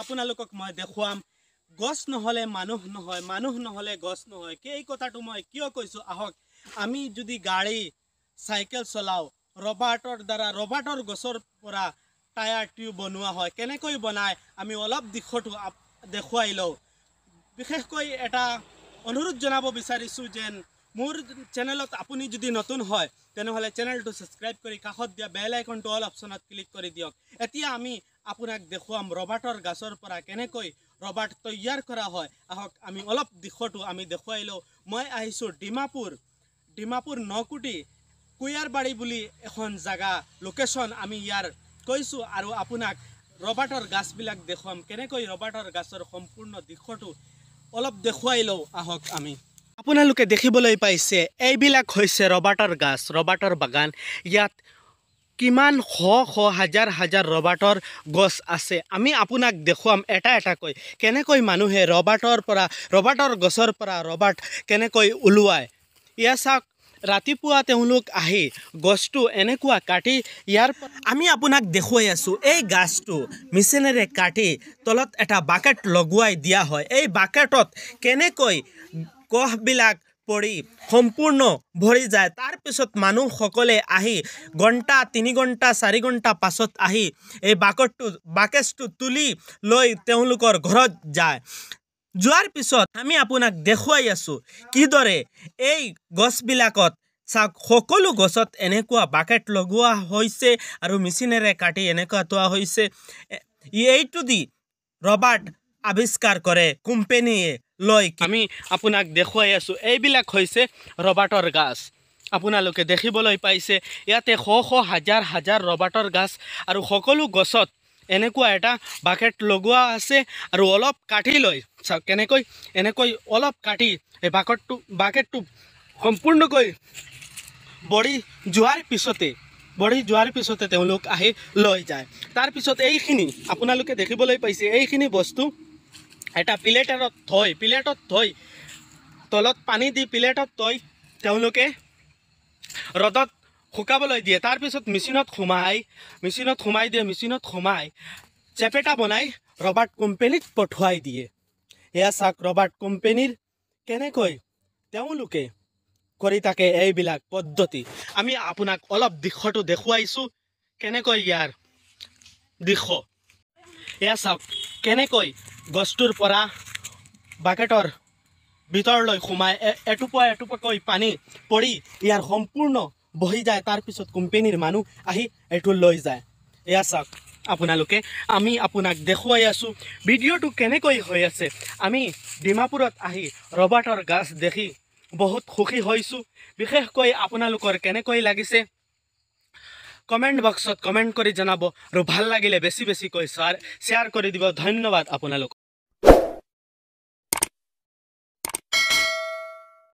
আপোনালোকক মই দেখুৱাম গছ নহ'লে মানুহ নহয়, মানুহ নহ'লে গছ নহয়। এই কথাটো মই কিয় কৈছোঁ আহক আমি যদি গাড়ী চাইকেল চলাওঁ ৰবাৰ্টৰ দ্বাৰা ৰবাৰ্টৰ গছৰ পৰা টায়াৰ টিউব বনোৱা হয়। কেনেকৈ বনায় আমি অলপ দিশটো দেখুৱাই লওঁ। বিশেষকৈ এটা অনুৰোধ জনাব বিচাৰিছোঁ যেন মোৰ চেনেলত আপুনি যদি নতুন হয় তেনেহ'লে চেনেলটো ছাবস্ক্ৰাইব কৰি কাষত দিয়া বেল আইকনটো অল অপশ্যনত ক্লিক কৰি দিয়ক। এতিয়া আমি আপোনাক দেখুৱাম ৰবাৰ্টৰ গছৰ পৰা কেনেকৈ ৰবাৰ্ট তৈয়াৰ কৰা হয়। আহক আমি অলপ দিশটো আমি দেখুৱাই লওঁ। মই আহিছোঁ ডিমাপুৰ নকুটি কুয়াৰবাৰী বুলি এখন জাগা লোকেশ্যন আমি ইয়াৰ কৈছোঁ আৰু আপোনাক ৰবাৰ্টৰ গাছবিলাক দেখুৱাম। কেনেকৈ ৰবাৰ্টৰ গাছৰ সম্পূৰ্ণ দিশটো অলপ দেখুৱাই লওঁ আহক আমি। আপোনালোকে দেখিবলৈ পাইছে এইবিলাক হৈছে ৰবাৰ্টৰ গাছ, ৰবাৰ্টৰ বাগান। ইয়াত কিমান শ হাজাৰ হাজাৰ ৰবাৰ্টৰ গছ আছে। আমি আপোনাক দেখুৱাম এটা এটাকৈ কেনেকৈ মানুহে ৰবাৰ্টৰ গছৰ পৰা ৰবাৰ্ট কেনেকৈ ওলোৱায়। এয়া চাওক ৰাতিপুৱা তেওঁলোক আহি গছটো এনেকুৱা কাটি আমি আপোনাক দেখুৱাই আছোঁ এই গাছটো মেচিনেৰে কাটি তলত এটা বাকেট লগোৱাই দিয়া হয়। এই বাকেটত কেনেকৈ কহবিলাক পৰি সম্পূৰ্ণ ভৰি যায়। তাৰপিছত মানুহসকলে আহি ঘণ্টা 3 ঘণ্টা 4 ঘণ্টা পাছত আহি এই বাকেটটো তুলি লৈ তেওঁলোকৰ ঘৰত যায়। যোৱাৰ পিছত আমি আপোনাক দেখুৱাই আছোঁ কিদৰে এই গছবিলাকত চাওক সকলো গছত এনেকুৱা বাকেট লগোৱা হৈছে আৰু মেচিনেৰে কাটি এনেকুৱা থোৱা হৈছে। এইটো দি ৰবাৰ্ট আৱিষ্কাৰ কৰে কোম্পানীয়ে লৈ। আমি আপোনাক দেখুৱাই আছোঁ এইবিলাক হৈছে ৰবাৰ্টৰ গাছ। আপোনালোকে দেখিবলৈ পাইছে ইয়াতে শ হাজাৰ হাজাৰ ৰবাৰ্টৰ গাছ আৰু সকলো গছত এনেকুৱা এটা বাকেট লগোৱা আছে আৰু অলপ কাটি লৈ চাওক কেনেকৈ এনেকৈ অলপ কাটি এই বাকেটটো সম্পূৰ্ণকৈ বঢ়ি যোৱাৰ পিছতে তেওঁলোক আহি লৈ যায়। তাৰপিছত এইখিনি আপোনালোকে দেখিবলৈ পাইছে এইখিনি বস্তু এটা প্লেটত থৈ তলত পানী দি প্লেটত থৈ তেওঁলোকে ৰ'দত শুকাবলৈ দিয়ে। তাৰপিছত মেচিনত সোমাই চেপেটা বনাই ৰবাৰ্ট কোম্পানীত পঠুৱাই দিয়ে। এয়া চাওক ৰবাৰ্ট কোম্পানীৰ কেনেকৈ তেওঁলোকে কৰি থাকে এইবিলাক পদ্ধতি। আমি আপোনাক অলপ দিশটো দেখুৱাইছোঁ কেনেকৈ ইয়াৰ দিশ। এয়া চাওক কেনেকৈ গছটোৰ পৰা বাকেটৰ ভিতৰলৈ সোমাই এটুপাকৈ পানী পৰি ইয়াৰ সম্পূৰ্ণ বহি যায়। তাৰপিছত কোম্পানীৰ মানুহ আহি এইটো লৈ যায়। এয়া চাওক আমি আপোনাক দেখুৱাই আছোঁ ভিডিঅ'টো কেনেকৈ হৈ আছে। আমি ডিমাপুৰত আহি ৰবাৰ্টৰ গাছ দেখি বহুত সুখী হৈছোঁ। বিশেষকৈ আপোনালোকৰ কেনেকৈ লাগিছে কমেণ্ট বক্সত কমেণ্ট কৰি জনাব আৰু ভাল লাগিলে বেছিকৈ শ্বেয়াৰ কৰি দিব। ধন্যবাদ আপোনালোক।